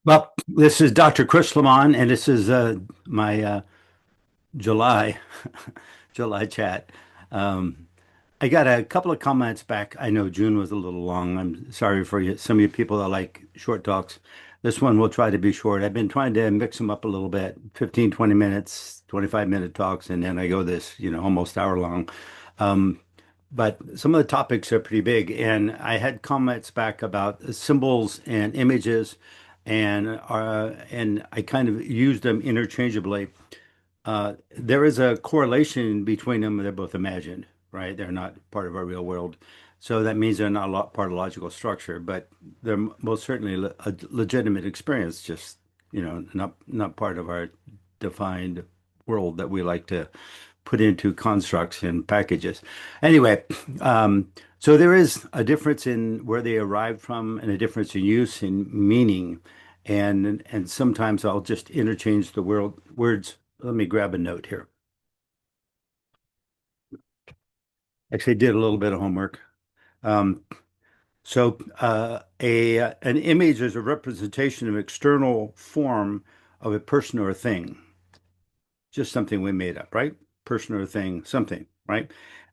Well, this is Dr. Chris Lemmon, and this is my July July chat. Um, I got a couple of comments back. I know June was a little long. I'm sorry for you, some of you people that like short talks. This one will try to be short. I've been trying to mix them up a little bit, 15, 20 minutes, 25-minute talks, and then I go this, almost hour long. Um, but some of the topics are pretty big, and I had comments back about symbols and images, and I kind of used them interchangeably. There is a correlation between them. They're both imagined, right? They're not part of our real world. So that means they're not a lot part of logical structure, but they're most certainly a legitimate experience, just, not part of our defined world that we like to put into constructs and packages. Anyway, so there is a difference in where they arrived from and a difference in use and meaning. And sometimes I'll just interchange the words. Let me grab a note here. Actually, did a little bit of homework. Um, an image is a representation of external form of a person or a thing. Just something we made up, right? Person or thing, something, right?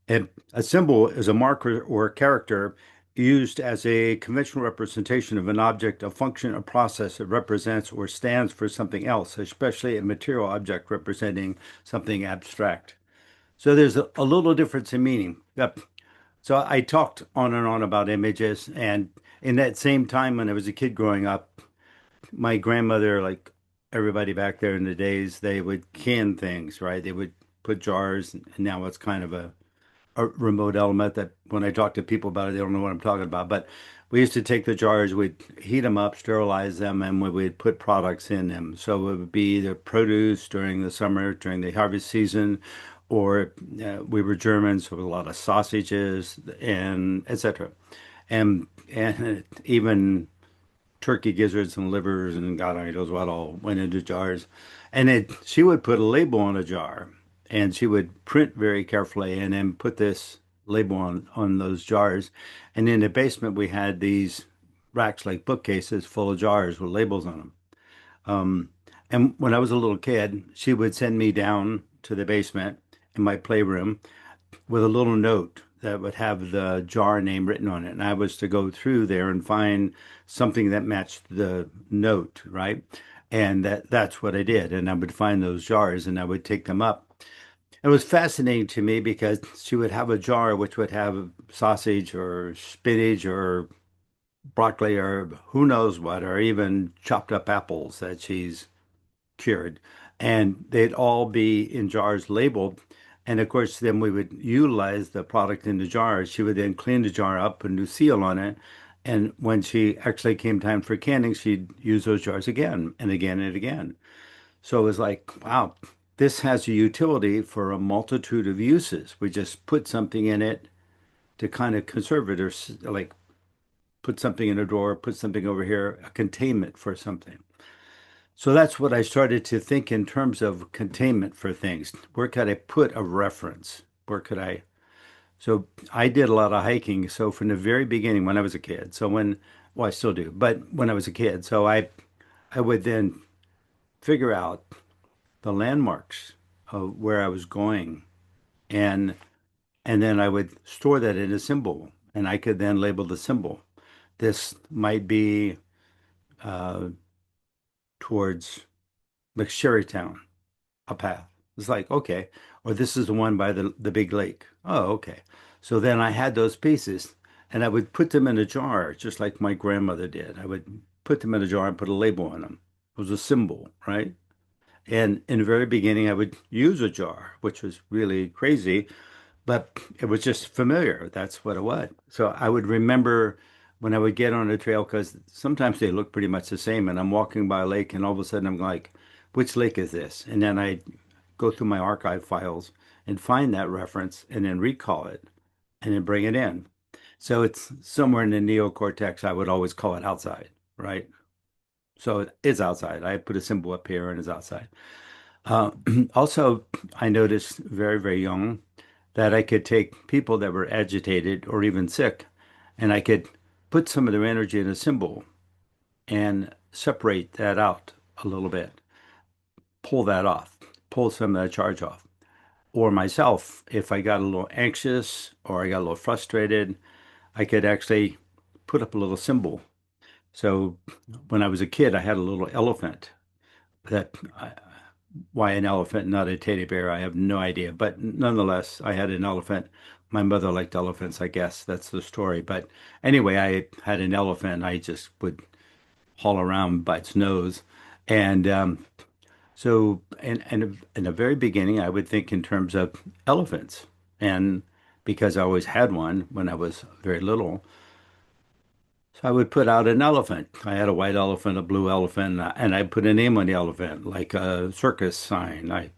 And a symbol is a marker or a character used as a conventional representation of an object, a function, a process that represents or stands for something else, especially a material object representing something abstract. So there's a little difference in meaning. Yep. So I talked on and on about images, and in that same time when I was a kid growing up, my grandmother, like everybody back there in the days, they would can things, right? They would put jars, and now it's kind of a remote element that when I talk to people about it, they don't know what I'm talking about. But we used to take the jars, we'd heat them up, sterilize them, and we would put products in them. So it would be either produce during the summer, during the harvest season, or we were Germans, so a lot of sausages and etc. And even turkey gizzards and livers and God only knows what all went into jars. And she would put a label on a jar and she would print very carefully and then put this label on those jars. And in the basement, we had these racks like bookcases full of jars with labels on them. Um, and when I was a little kid, she would send me down to the basement in my playroom with a little note that would have the jar name written on it. And I was to go through there and find something that matched the note, right? And that's what I did. And I would find those jars and I would take them up. It was fascinating to me because she would have a jar which would have sausage or spinach or broccoli or who knows what, or even chopped up apples that she's cured, and they'd all be in jars labeled. And of course, then we would utilize the product in the jars. She would then clean the jar up, put a new seal on it. And when she actually came time for canning, she'd use those jars again and again and again. So it was like, wow, this has a utility for a multitude of uses. We just put something in it to kind of conserve it, or like put something in a drawer, put something over here, a containment for something. So that's what I started to think in terms of containment for things. Where could I put a reference? Where could I? So I did a lot of hiking. So from the very beginning, when I was a kid, well, I still do, but when I was a kid, I would then figure out the landmarks of where I was going, and and then I would store that in a symbol, and I could then label the symbol. This might be uh, towards McSherrytown, a path. It's like, okay, or this is the one by the big lake. Oh, okay. So then I had those pieces and I would put them in a jar, just like my grandmother did. I would put them in a jar and put a label on them. It was a symbol, right? And in the very beginning, I would use a jar, which was really crazy, but it was just familiar. That's what it was. So I would remember when I would get on a trail because sometimes they look pretty much the same. And I'm walking by a lake, and all of a sudden I'm like, which lake is this? And then I go through my archive files and find that reference and then recall it and then bring it in. So it's somewhere in the neocortex. I would always call it outside, right? So it is outside. I put a symbol up here and it's outside. Uh, Also, I noticed very, very young that I could take people that were agitated or even sick, and I could put some of their energy in a symbol. And separate that out a little bit, pull that off, pull some of that charge off. Or myself, if I got a little anxious or I got a little frustrated, I could actually put up a little symbol. So when I was a kid, I had a little elephant that why an elephant, not a teddy bear, I have no idea. But nonetheless, I had an elephant. My mother liked elephants, I guess. That's the story. But anyway, I had an elephant. I just would haul around by its nose. And and in the very beginning, I would think in terms of elephants. And because I always had one when I was very little, so I would put out an elephant. I had a white elephant, a blue elephant, and I put a name on the elephant, like a circus sign. I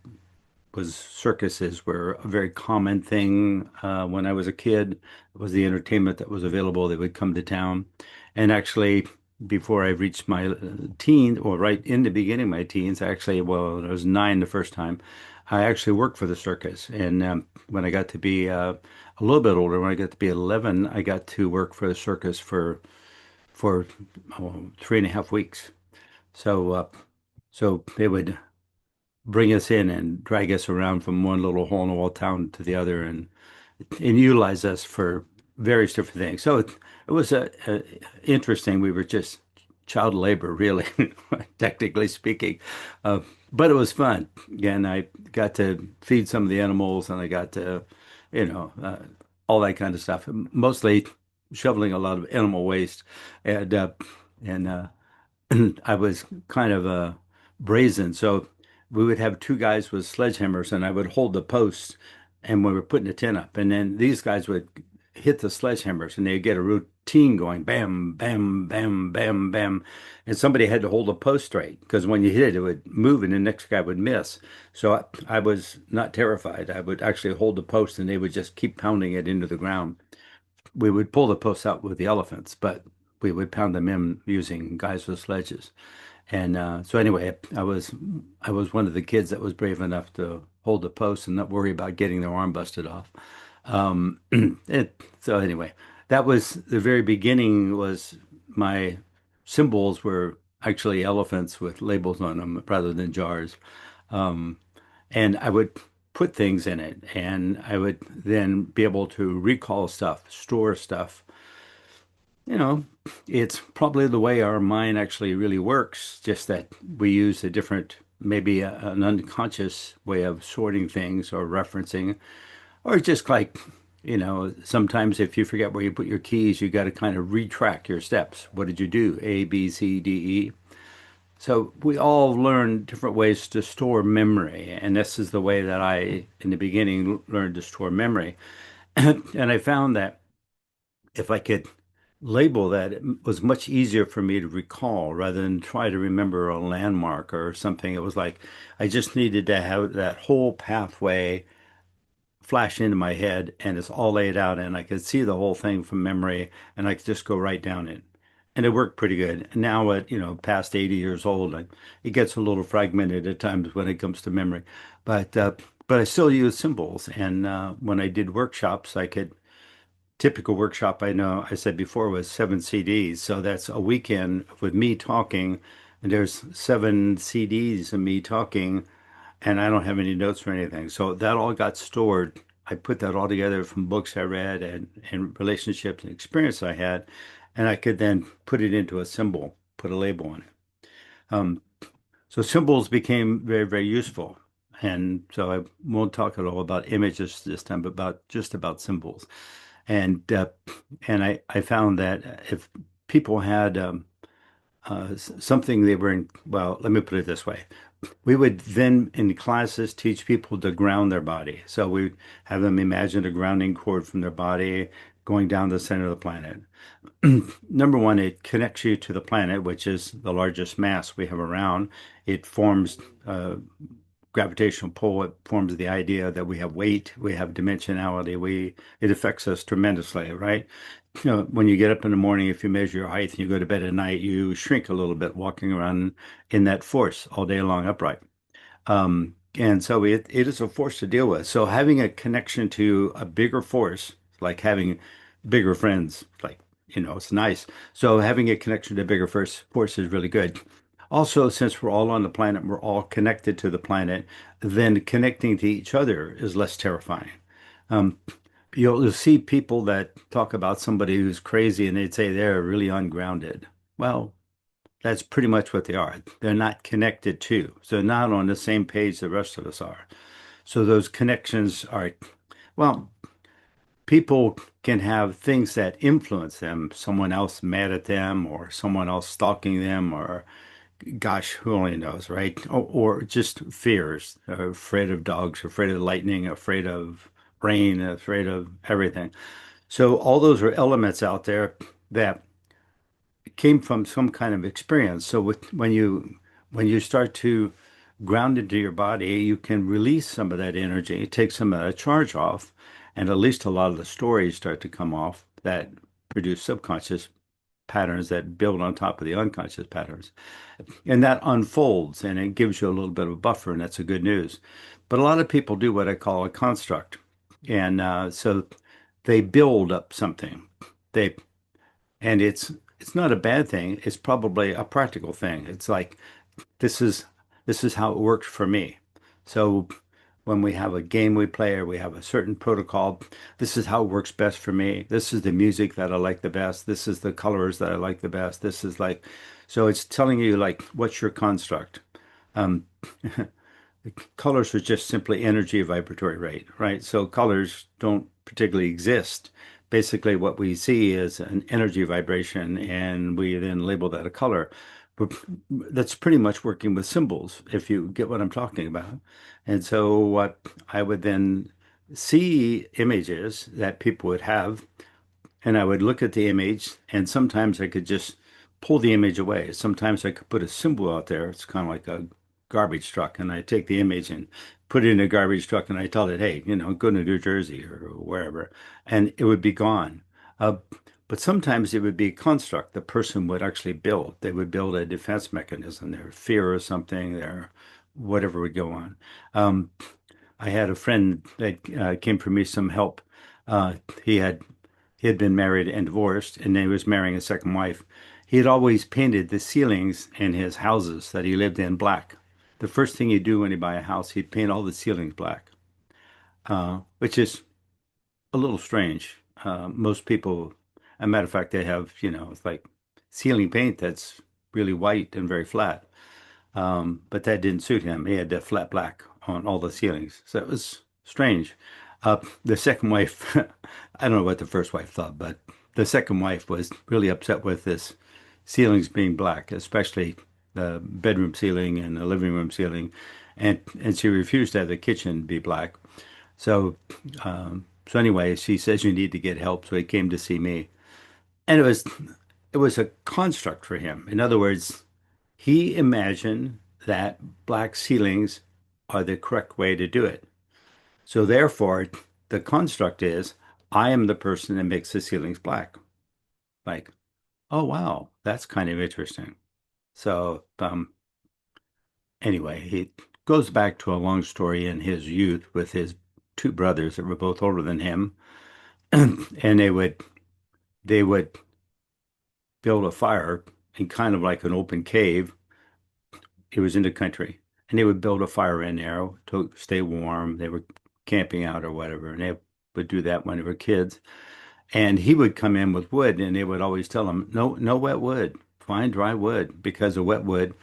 was circuses were a very common thing when I was a kid. It was the entertainment that was available. They would come to town. And actually, before I reached my teen, or right in the beginning of my teens, actually, well, I was 9 the first time, I actually worked for the circus. And when I got to be a little bit older, when I got to be 11, I got to work for the circus for 3.5 weeks. So, so they would bring us in and drag us around from one little hole in the wall town to the other and utilize us for various different things. So it was interesting. We were just child labor, really, technically speaking. Uh, but it was fun. Again, I got to feed some of the animals and I got to, you know, all that kind of stuff. Mostly shoveling a lot of animal waste and and I was kind of brazen. So we would have two guys with sledgehammers, and I would hold the posts, and we were putting the tent up, and then these guys would hit the sledgehammers, and they'd get a routine going, bam, bam, bam, bam, bam, and somebody had to hold the post straight because when you hit it, it would move, and the next guy would miss. So I was not terrified. I would actually hold the post, and they would just keep pounding it into the ground. We would pull the posts out with the elephants, but we would pound them in using guys with sledges. And so anyway, I was one of the kids that was brave enough to hold the post and not worry about getting their arm busted off. So anyway, that was the very beginning was my symbols were actually elephants with labels on them rather than jars. Um, and I would put things in it and I would then be able to recall stuff, store stuff. You know, it's probably the way our mind actually really works, just that we use a different, maybe an unconscious way of sorting things or referencing, or just like, sometimes if you forget where you put your keys, you got to kind of retrack your steps. What did you do? A, B, C, D, E. So we all learn different ways to store memory, and this is the way that I, in the beginning, learned to store memory. And I found that if I could label that, it was much easier for me to recall rather than try to remember a landmark or something. It was like I just needed to have that whole pathway flash into my head and it's all laid out and I could see the whole thing from memory and I could just go right down it. And it worked pretty good. Now at, past 80 years old, it gets a little fragmented at times when it comes to memory. But but I still use symbols. And when I did workshops, I could typical workshop I know I said before was 7 CDs. So that's a weekend with me talking, and there's 7 CDs of me talking, and I don't have any notes or anything. So that all got stored. I put that all together from books I read and relationships and experience I had, and I could then put it into a symbol, put a label on it. Um, so symbols became very, very useful. And so I won't talk at all about images this time, but about just about symbols. And I found that if people had something they were in, well, let me put it this way. We would then in classes teach people to ground their body. So we have them imagine a grounding cord from their body going down the center of the planet. Number one, it connects you to the planet, which is the largest mass we have around. It forms gravitational pull. It forms the idea that we have weight, we have dimensionality. It affects us tremendously, right? When you get up in the morning, if you measure your height and you go to bed at night, you shrink a little bit walking around in that force all day long upright. And so it is a force to deal with. So having a connection to a bigger force, like having bigger friends, like It's nice. So having a connection to bigger first force is really good. Also, since we're all on the planet, we're all connected to the planet, then connecting to each other is less terrifying. Um, you'll see people that talk about somebody who's crazy and they'd say they're really ungrounded. Well, that's pretty much what they are. They're not connected to, so they're not on the same page the rest of us are. So those connections are, well, people can have things that influence them, someone else mad at them or someone else stalking them or gosh, who only knows, right? Or just fears, afraid of dogs, afraid of lightning, afraid of rain, afraid of everything. So all those are elements out there that came from some kind of experience. So when you start to ground into your body, you can release some of that energy, take some of that charge off, and at least a lot of the stories start to come off that produce subconscious patterns that build on top of the unconscious patterns. And that unfolds and it gives you a little bit of a buffer, and that's a good news. But a lot of people do what I call a construct. And so they build up something. They and it's not a bad thing. It's probably a practical thing. It's like this is this is how it worked for me. So when we have a game we play or we have a certain protocol, this is how it works best for me. This is the music that I like the best. This is the colors that I like the best. This is like, so it's telling you like what's your construct. Um, colors are just simply energy vibratory rate, right? So colors don't particularly exist. Basically, what we see is an energy vibration, and we then label that a color. But that's pretty much working with symbols, if you get what I'm talking about. And so, what I would then see images that people would have, and I would look at the image, and sometimes I could just pull the image away. Sometimes I could put a symbol out there. It's kind of like a garbage truck, and I take the image and put it in a garbage truck, and I tell it, hey, go to New Jersey or wherever, and it would be gone. Uh, but sometimes it would be a construct the person would actually build. They would build a defense mechanism, their fear or something, their whatever would go on. Um, I had a friend that came for me some help. Uh, he had he had been married and divorced, and then he was marrying a second wife. He had always painted the ceilings in his houses that he lived in black. The first thing he'd do when he buy a house, he'd paint all the ceilings black, which is a little strange. Most people, as a matter of fact, they have, it's like ceiling paint that's really white and very flat. But that didn't suit him. He had the flat black on all the ceilings. So it was strange. The second wife, I don't know what the first wife thought, but the second wife was really upset with this ceilings being black, especially the bedroom ceiling and the living room ceiling. And she refused to have the kitchen be black. So so anyway, she says you need to get help. So he came to see me. And it was a construct for him. In other words, he imagined that black ceilings are the correct way to do it. So therefore, the construct is I am the person that makes the ceilings black. Like, oh wow, that's kind of interesting. So anyway, he goes back to a long story in his youth with his two brothers that were both older than him, and they would build a fire in kind of like an open cave. It was in the country, and they would build a fire in there to stay warm. They were camping out or whatever, and they would do that when they were kids. And he would come in with wood, and they would always tell him, "No, no wet wood. Find dry wood because the wet wood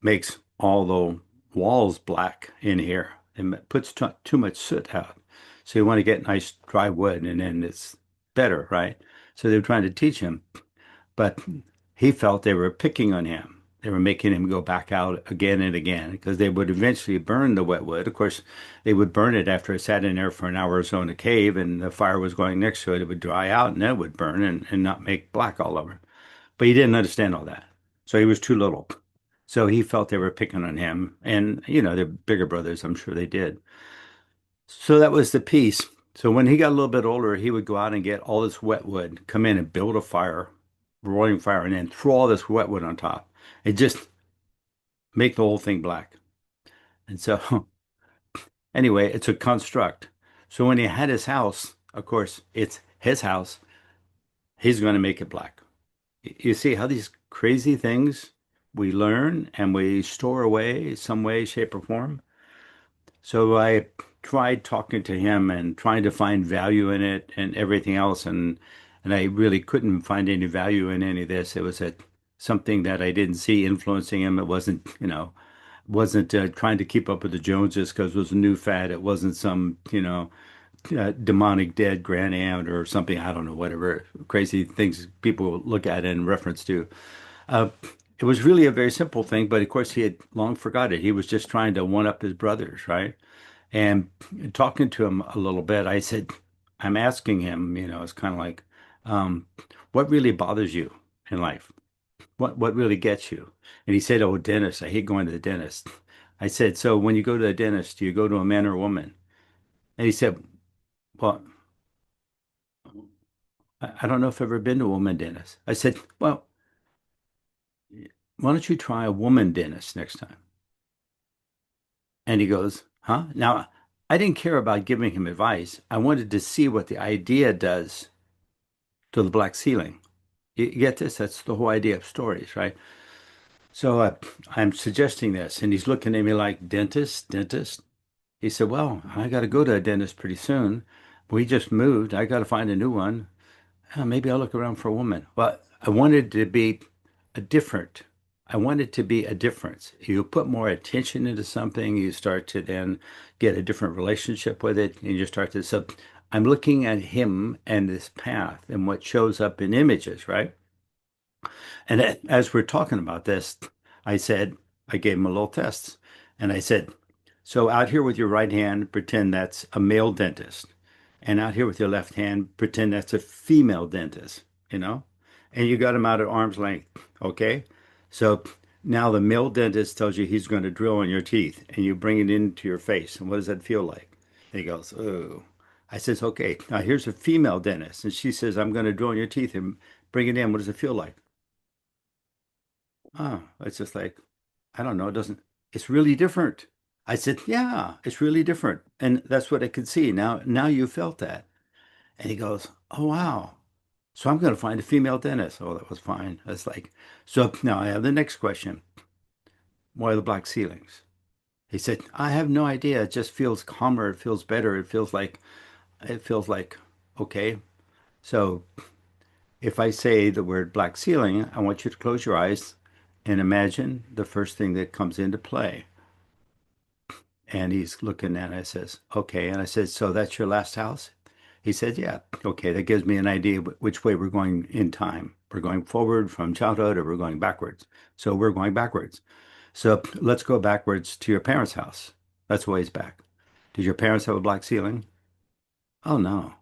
makes all the walls black in here and puts too much soot out. So you want to get nice dry wood, and then it's better, right?" So they were trying to teach him. But he felt they were picking on him. They were making him go back out again and again because they would eventually burn the wet wood. Of course, they would burn it after it sat in there for an hour or so in a cave and the fire was going next to it. It would dry out and then it would burn and not make black all over. But he didn't understand all that. So he was too little. So he felt they were picking on him. And, they're bigger brothers. I'm sure they did. So that was the piece. So when he got a little bit older, he would go out and get all this wet wood, come in and build a fire, roaring fire, and then throw all this wet wood on top. And just make the whole thing black. And so anyway, it's a construct. So when he had his house, of course, it's his house. He's going to make it black. You see how these crazy things we learn and we store away some way, shape, or form? So I tried talking to him and trying to find value in it and everything else, and I really couldn't find any value in any of this. It was something that I didn't see influencing him. It wasn't, wasn't trying to keep up with the Joneses because it was a new fad. It wasn't some, demonic dead grand aunt or something. I don't know, whatever crazy things people look at in reference to. Uh, it was really a very simple thing, but of course he had long forgot it. He was just trying to one up his brothers, right? And talking to him a little bit, I said, I'm asking him, it's kind of like, um, what really bothers you in life? What really gets you? And he said, oh, dentist. I hate going to the dentist. I said, so when you go to the dentist, do you go to a man or a woman? And he said, well, I don't know if I've ever been to a woman dentist. I said, well, why don't you try a woman dentist next time? And he goes, huh? Now, I didn't care about giving him advice. I wanted to see what the idea does to the black ceiling. You get this? That's the whole idea of stories, right? So I'm suggesting this, and he's looking at me like, dentist, dentist. He said, well, I got to go to a dentist pretty soon. We just moved. I got to find a new one. Maybe I'll look around for a woman. Well, I wanted to be a different. I wanted to be a difference. You put more attention into something, you start to then get a different relationship with it, and you start to. So I'm looking at him and this path and what shows up in images, right? And as we're talking about this, I said, I gave him a little test. And I said, so out here with your right hand, pretend that's a male dentist. And out here with your left hand, pretend that's a female dentist, you know? And you got him out at arm's length, okay? So now the male dentist tells you he's going to drill in your teeth and you bring it into your face. And what does that feel like? And he goes, oh. I says, okay, now here's a female dentist. And she says, I'm going to drill in your teeth and bring it in. What does it feel like? Oh, it's just like, I don't know, it doesn't, it's really different. I said, yeah, it's really different. And that's what I could see. Now you felt that. And he goes, oh, wow. So I'm going to find a female dentist. Oh, that was fine. That's like, so now I have the next question. Why are the black ceilings? He said, I have no idea. It just feels calmer. It feels better. It feels like, okay. So if I say the word black ceiling, I want you to close your eyes and imagine the first thing that comes into play. And he's looking at it. I says, okay. And I said, so that's your last house? He said, yeah. Okay, that gives me an idea which way we're going in time. We're going forward from childhood or we're going backwards. So we're going backwards. So let's go backwards to your parents' house. That's a ways back. Did your parents have a black ceiling? Oh, no.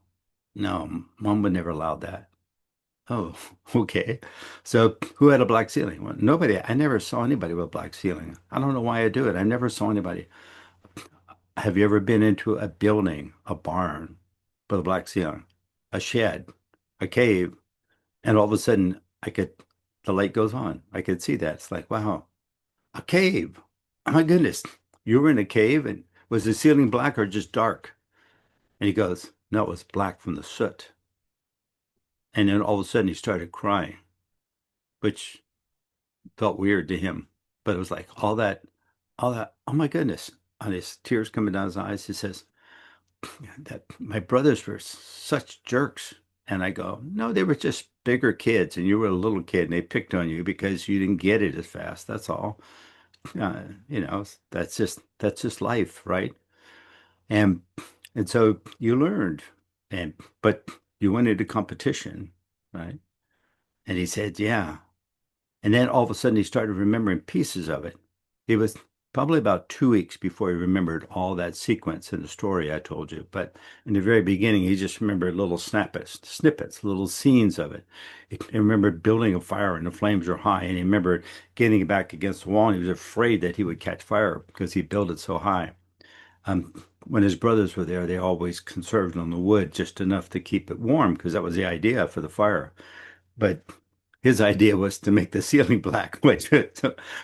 No, mom would never allow that. Oh, okay. So who had a black ceiling? Well, nobody. I never saw anybody with a black ceiling. I don't know why I do it. I never saw anybody. Have you ever been into a building, a barn with a black ceiling, a shed, a cave, and all of a sudden the light goes on. I could see that. It's like, wow, a cave. Oh my goodness. You were in a cave and was the ceiling black or just dark? And he goes, no, it was black from the soot. And then all of a sudden he started crying, which felt weird to him. But it was like all that, oh my goodness. And his tears coming down his eyes. He says, that my brothers were such jerks. And I go, no, they were just bigger kids, and you were a little kid, and they picked on you because you didn't get it as fast. That's all. That's just life, right? And and so you learned, and but you went into competition, right? And he said, yeah. And then all of a sudden he started remembering pieces of it. It was probably about 2 weeks before he remembered all that sequence in the story I told you. But in the very beginning, he just remembered little snippets, little scenes of it. He remembered building a fire and the flames were high. And he remembered getting back against the wall and he was afraid that he would catch fire because he built it so high. When his brothers were there, they always conserved on the wood just enough to keep it warm because that was the idea for the fire. But his idea was to make the ceiling black, which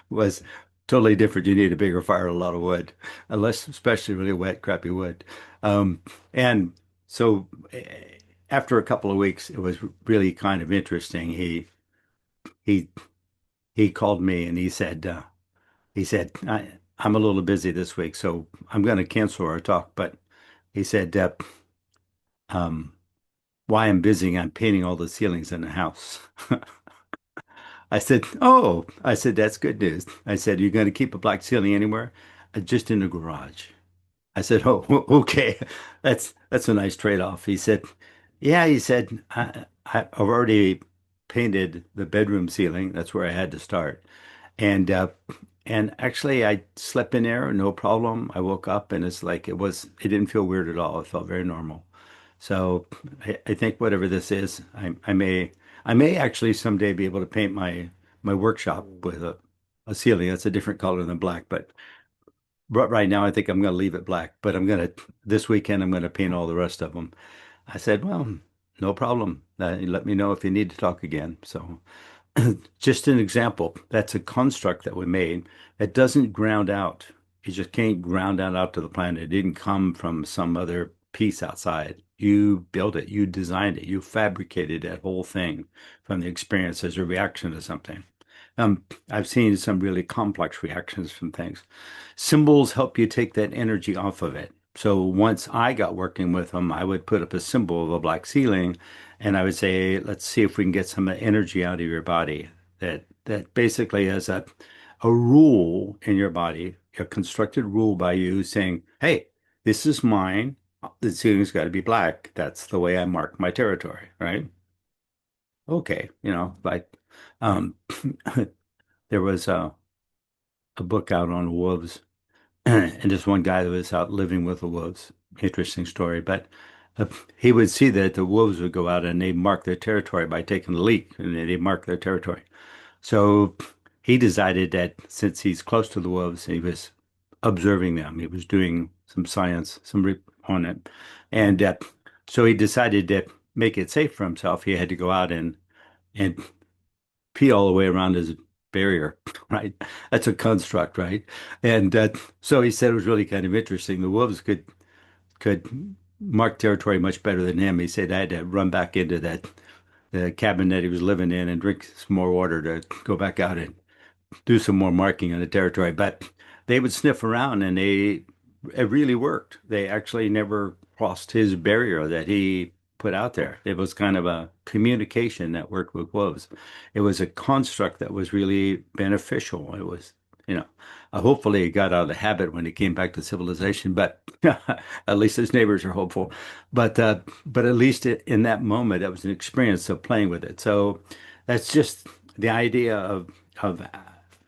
was totally different. You need a bigger fire, a lot of wood, unless especially really wet, crappy wood. And so after a couple of weeks, it was really kind of interesting. He he called me and he said I'm a little busy this week, so I'm going to cancel our talk. But he said um, why I'm busy, I'm painting all the ceilings in the house. I said, oh, I said that's good news. I said, you're going to keep a black ceiling anywhere? Just in the garage. I said, "Oh, okay. That's a nice trade-off." He said, "Yeah." He said, I've already painted the bedroom ceiling. That's where I had to start, and actually, I slept in there, no problem. I woke up, and it's like it didn't feel weird at all. It felt very normal. So I think whatever this is, I may actually someday be able to paint my workshop with a ceiling that's a different color than black, but right now, I think I'm going to leave it black, but this weekend, I'm going to paint all the rest of them. I said, well, no problem. Let me know if you need to talk again. So, just an example, that's a construct that we made that doesn't ground out. You just can't ground that out to the planet. It didn't come from some other piece outside. You built it, you designed it, you fabricated that whole thing from the experience as a reaction to something. I've seen some really complex reactions from things. Symbols help you take that energy off of it. So once I got working with them, I would put up a symbol of a black ceiling and I would say, let's see if we can get some energy out of your body. That basically is a rule in your body, a constructed rule by you saying, hey, this is mine. The ceiling's got to be black. That's the way I mark my territory, right? Okay, like um there was a book out on wolves and just one guy that was out living with the wolves. Interesting story, but uh, he would see that the wolves would go out and they mark their territory by taking a leak, and they mark their territory. So he decided that since he's close to the wolves, he was observing them. He was doing some science, on it, and so he decided to make it safe for himself. He had to go out and pee all the way around his barrier, right? That's a construct, right? And so he said it was really kind of interesting. The wolves could mark territory much better than him. He said I had to run back into that the cabin that he was living in and drink some more water to go back out and do some more marking on the territory. But they would sniff around and it really worked. They actually never crossed his barrier that he put out there. It was kind of a communication that worked with wolves. It was a construct that was really beneficial. It was, hopefully he got out of the habit when he came back to civilization, but at least his neighbors are hopeful. But at least in that moment, it was an experience of playing with it. So that's just the idea of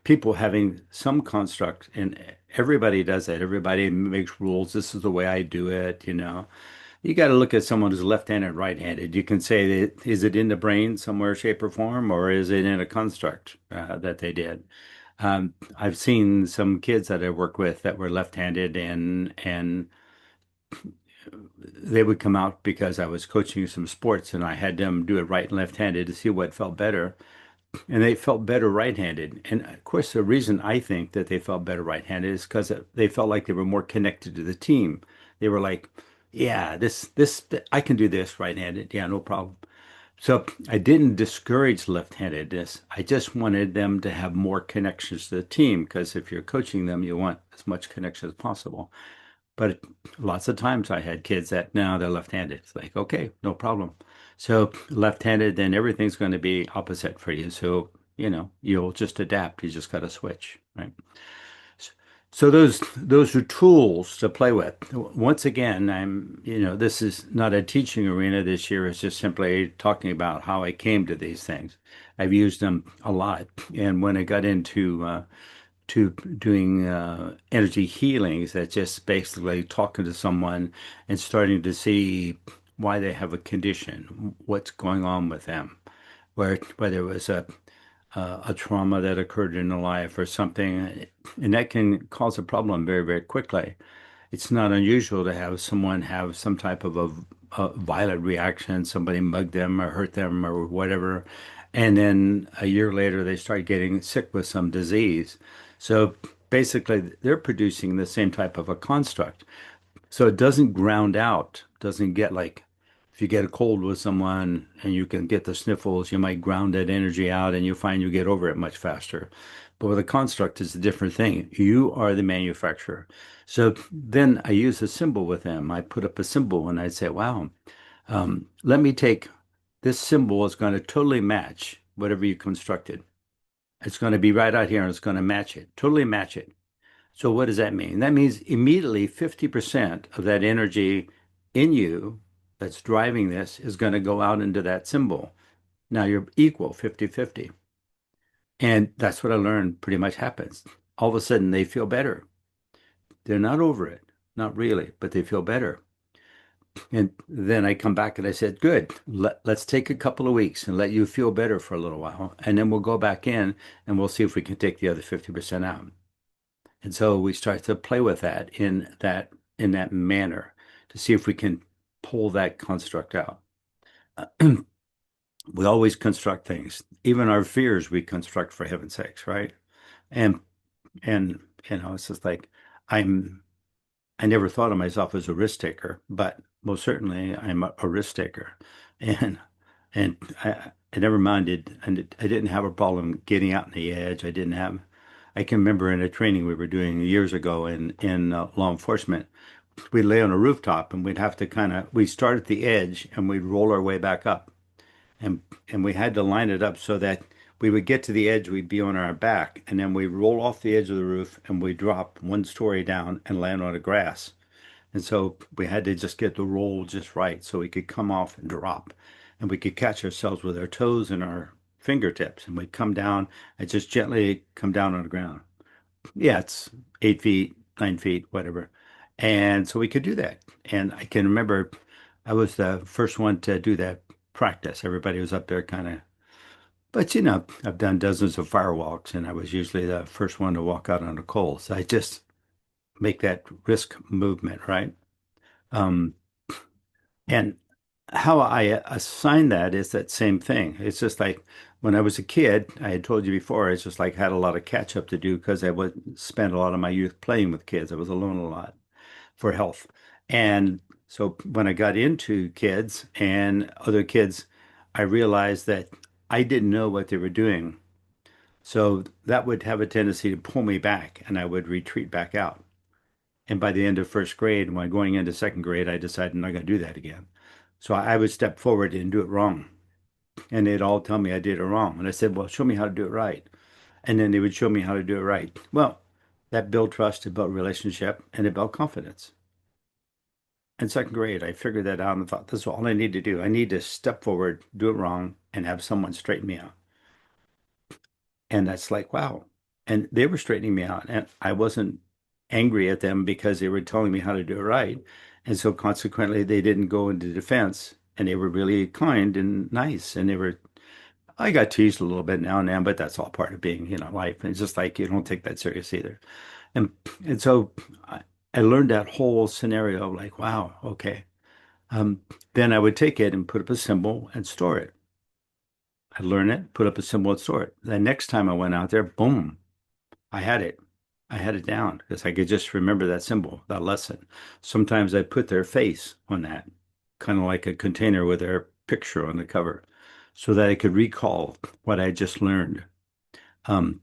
people having some construct, and everybody does that. Everybody makes rules. This is the way I do it, You got to look at someone who's left-handed, right-handed. You can say that is it in the brain somewhere, shape, or form, or is it in a construct that they did? I've seen some kids that I work with that were left-handed, and they would come out because I was coaching some sports, and I had them do it right and left-handed to see what felt better, and they felt better right-handed. And of course, the reason I think that they felt better right-handed is because they felt like they were more connected to the team. They were like, "Yeah, this I can do this right-handed. Yeah, no problem." So I didn't discourage left-handedness. I just wanted them to have more connections to the team because if you're coaching them, you want as much connection as possible. But lots of times I had kids that now they're left-handed. It's like, okay, no problem. So left-handed, then everything's going to be opposite for you. So, you'll just adapt. You just got to switch, right? So those are tools to play with. Once again, this is not a teaching arena this year. It's just simply talking about how I came to these things. I've used them a lot. And when I got into to doing energy healings, that's just basically talking to someone and starting to see why they have a condition, what's going on with them, whether it was a trauma that occurred in their life or something, and that can cause a problem very, very quickly. It's not unusual to have someone have some type of a violent reaction, somebody mug them or hurt them or whatever, and then a year later they start getting sick with some disease. So basically, they're producing the same type of a construct. So it doesn't ground out, doesn't get like if you get a cold with someone and you can get the sniffles, you might ground that energy out and you find you get over it much faster. But with a construct, it's a different thing. You are the manufacturer. So then I use a symbol with them. I put up a symbol and I say, wow, let me take this symbol is going to totally match whatever you constructed. It's going to be right out here and it's going to match it, totally match it. So what does that mean? That means immediately 50% of that energy in you that's driving this is going to go out into that symbol. Now you're equal 50-50. And that's what I learned pretty much happens. All of a sudden they feel better. They're not over it, not really, but they feel better. And then I come back and I said, good, let's take a couple of weeks and let you feel better for a little while. And then we'll go back in and we'll see if we can take the other 50% out. And so we start to play with that manner to see if we can pull that construct out. We always construct things, even our fears we construct for heaven's sakes, right? And and it's just like I'm I never thought of myself as a risk taker, but most certainly I'm a risk taker. And I never minded, and I didn't have a problem getting out on the edge. I can remember in a training we were doing years ago in law enforcement, we'd lay on a rooftop and we'd start at the edge and we'd roll our way back up. And we had to line it up so that we would get to the edge, we'd be on our back, and then we'd roll off the edge of the roof and we'd drop one story down and land on the grass. And so we had to just get the roll just right so we could come off and drop. And we could catch ourselves with our toes and our fingertips. And we'd come down and just gently come down on the ground. Yeah, it's 8 feet, 9 feet, whatever. And so we could do that. And I can remember I was the first one to do that practice. Everybody was up there kind of, but I've done dozens of firewalks and I was usually the first one to walk out on the coals. I just make that risk movement, right? Um, and how I assign that is that same thing. It's just like when I was a kid, I had told you before, I just like had a lot of catch up to do because I would spend a lot of my youth playing with kids. I was alone a lot for health. And so when I got into kids and other kids, I realized that I didn't know what they were doing. So that would have a tendency to pull me back and I would retreat back out. And by the end of first grade, when going into second grade, I decided I'm not going to do that again. So I would step forward and do it wrong. And they'd all tell me I did it wrong. And I said, well, show me how to do it right. And then they would show me how to do it right. Well, that built trust, it built relationship, and it built confidence. In second grade, I figured that out and thought, this is all I need to do. I need to step forward, do it wrong, and have someone straighten me out. And that's like, wow. And they were straightening me out. And I wasn't angry at them because they were telling me how to do it right. And so consequently, they didn't go into defense. And they were really kind and nice. I got teased a little bit now and then, but that's all part of being, life. And it's just like you don't take that serious either. And and so I learned that whole scenario of like, wow, okay. Um, then I would take it and put up a symbol and store it. I'd learn it, put up a symbol and store it. The next time I went out there, boom, I had it. I had it down because I could just remember that symbol, that lesson. Sometimes I put their face on that, kind of like a container with their picture on the cover, so that I could recall what I just learned. Um,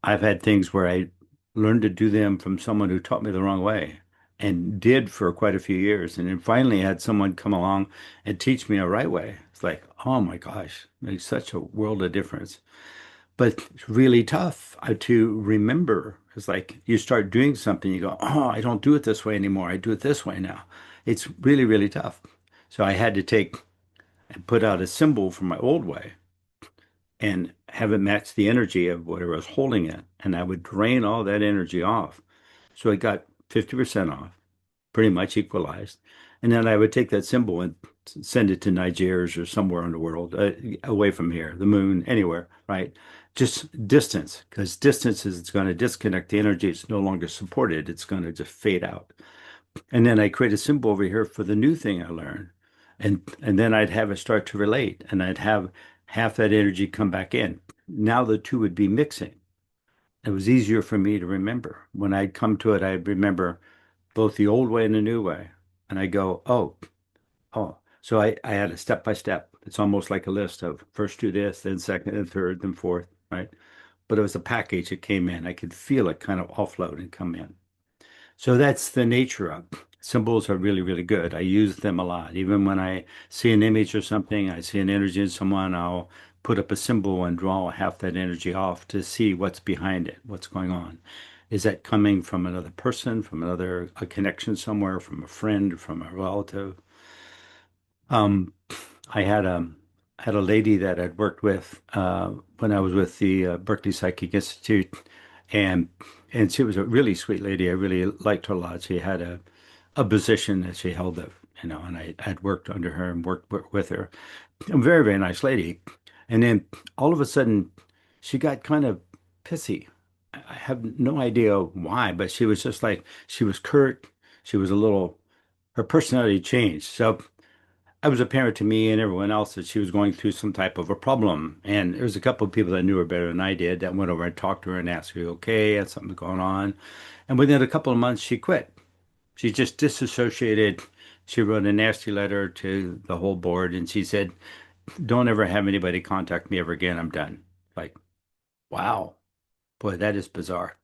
I've had things where I learned to do them from someone who taught me the wrong way and did for quite a few years. And then finally had someone come along and teach me a right way. It's like, oh my gosh, makes such a world of difference. But it's really tough to remember. It's like you start doing something, you go, oh, I don't do it this way anymore. I do it this way now. It's really, really tough. So I had to take and put out a symbol for my old way and have it match the energy of whatever was holding it. And I would drain all that energy off. So it got 50% off, pretty much equalized. And then I would take that symbol and send it to Niger's or somewhere in the world, away from here, the moon, anywhere, right? Just distance, because distance is it's going to disconnect the energy. It's no longer supported. It's going to just fade out. And then I create a symbol over here for the new thing I learned. And then I'd have it start to relate and I'd have half that energy come back in. Now the two would be mixing. It was easier for me to remember. When I'd come to it, I'd remember both the old way and the new way. And I go, oh, So I had a step by step. It's almost like a list of first do this, then second, and third, then fourth, right? But it was a package that came in. I could feel it kind of offload and come in. So that's the nature of symbols are really, really good. I use them a lot. Even when I see an image or something, I see an energy in someone, I'll put up a symbol and draw half that energy off to see what's behind it, what's going on. Is that coming from another person, from another a connection somewhere, from a friend, from a relative? Um, I had a lady that I'd worked with when I was with the Berkeley Psychic Institute, and and she was a really sweet lady. I really liked her a lot. She had a position that she held, and I'd worked under her and worked with her. A very, very nice lady. And then all of a sudden, she got kind of pissy. I have no idea why, but she was just like she was curt. She was a little. Her personality changed. So it was apparent to me and everyone else that she was going through some type of a problem. And there was a couple of people that knew her better than I did that went over and talked to her and asked her, okay, had something going on. And within a couple of months, she quit. She just disassociated. She wrote a nasty letter to the whole board and she said, don't ever have anybody contact me ever again. I'm done. Like, wow, boy, that is bizarre.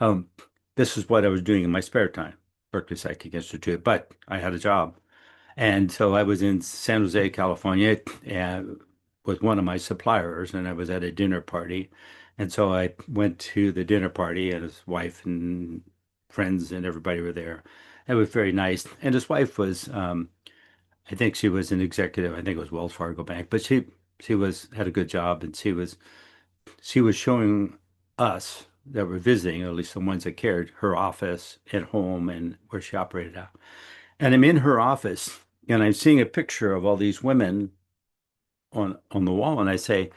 Um, this is what I was doing in my spare time, Berkeley Psychic Institute, but I had a job. And so I was in San Jose, California, with one of my suppliers, and I was at a dinner party. And so I went to the dinner party, and his wife and friends and everybody were there. It was very nice. And his wife was, I think she was an executive. I think it was Wells Fargo Bank, but she was had a good job, and she was showing us that were visiting, at least the ones that cared, her office at home and where she operated out. And I'm in her office and I'm seeing a picture of all these women on the wall. And I say,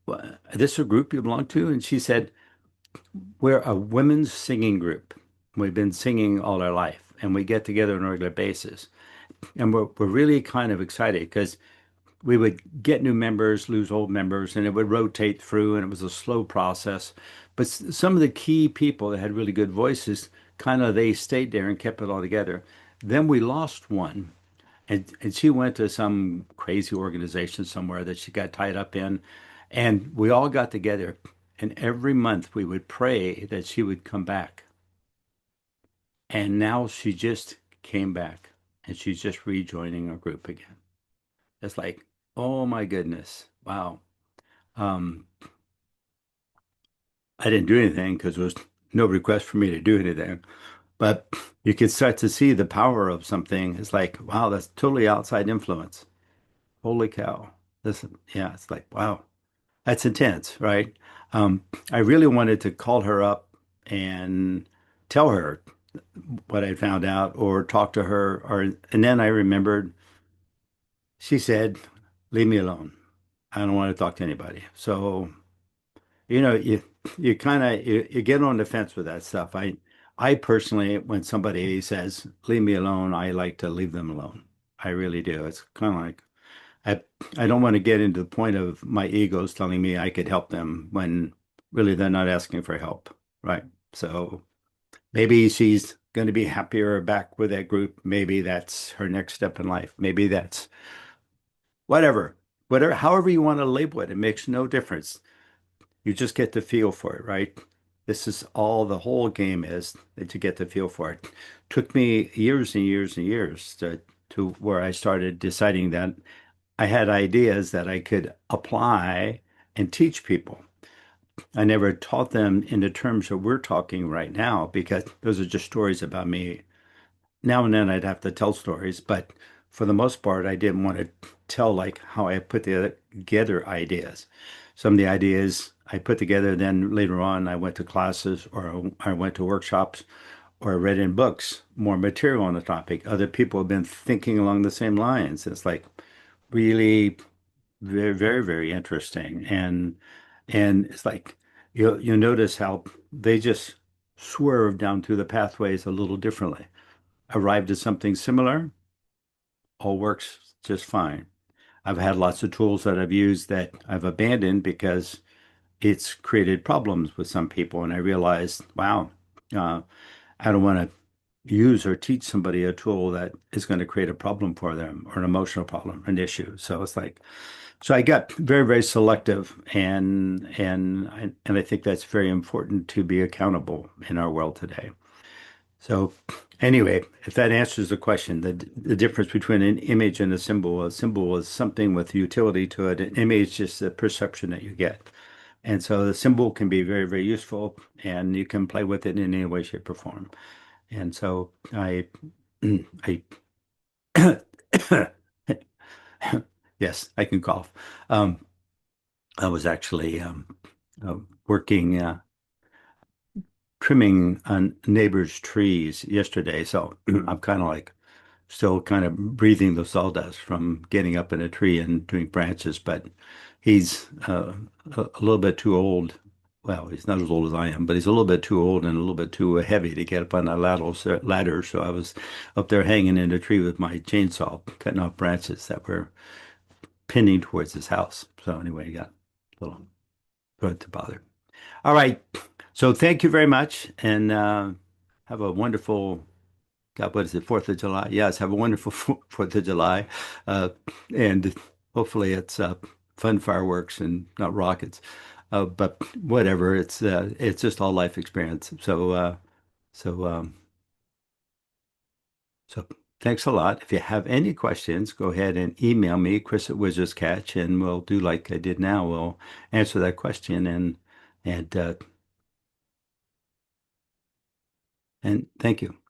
well, this is a group you belong to? And she said, we're a women's singing group. We've been singing all our life and we get together on a regular basis. And we're really kind of excited because we would get new members, lose old members, and it would rotate through, and it was a slow process. But some of the key people that had really good voices, kind of they stayed there and kept it all together. Then we lost one, and she went to some crazy organization somewhere that she got tied up in, and we all got together, and every month we would pray that she would come back. And now she just came back, and she's just rejoining our group again. It's like, oh my goodness, wow. Um, I didn't do anything because there was no request for me to do anything. But you can start to see the power of something. It's like, wow, that's totally outside influence. Holy cow. This, yeah, it's like, wow, that's intense, right? Um, I really wanted to call her up and tell her what I found out or talk to her, and then I remembered she said, leave me alone. I don't want to talk to anybody. So you kind of you get on the fence with that stuff. I personally, when somebody says leave me alone, I like to leave them alone. I really do. It's kind of like I don't want to get into the point of my egos telling me I could help them when really they're not asking for help, right? So maybe she's going to be happier back with that group. Maybe that's her next step in life. Maybe that's whatever, whatever, however you want to label it. It makes no difference. You just get the feel for it, right? This is all the whole game is that you get the feel for it. Took me years and years and years to where I started deciding that I had ideas that I could apply and teach people. I never taught them in the terms that we're talking right now because those are just stories about me. Now and then I'd have to tell stories, but for the most part, I didn't want to tell like how I put together ideas. Some of the ideas I put together, then later on, I went to classes or I went to workshops or I read in books more material on the topic. Other people have been thinking along the same lines. It's like really very, very, very interesting. And it's like you'll notice how they just swerve down through the pathways a little differently. Arrived at something similar, all works just fine. I've had lots of tools that I've used that I've abandoned because it's created problems with some people. And I realized, wow, uh, I don't want to. use or teach somebody a tool that is going to create a problem for them or an emotional problem, an issue. So it's like, so I got very, very selective, and I think that's very important to be accountable in our world today. So anyway, if that answers the question, the difference between an image and a symbol is something with utility to it. An image is just the perception that you get. And so the symbol can be very, very useful, and you can play with it in any way, shape, or form. And so I, yes, I can cough. Um, I was actually working trimming on neighbors' trees yesterday, so I'm kind of like still kind of breathing the sawdust from getting up in a tree and doing branches. But he's a little bit too old. Well, he's not as old as I am, but he's a little bit too old and a little bit too heavy to get up on a ladder. So I was up there hanging in a tree with my chainsaw, cutting off branches that were pinning towards his house. So anyway, he got a little good to bother. All right. So thank you very much, and have a wonderful, God, what is it, 4th of July? Yes, have a wonderful 4th of July. Uh, and hopefully it's fun fireworks and not rockets. But whatever, it's just all life experience. So so thanks a lot. If you have any questions, go ahead and email me, Chris at Wizards Catch, and we'll do like I did now. We'll answer that question and and thank you.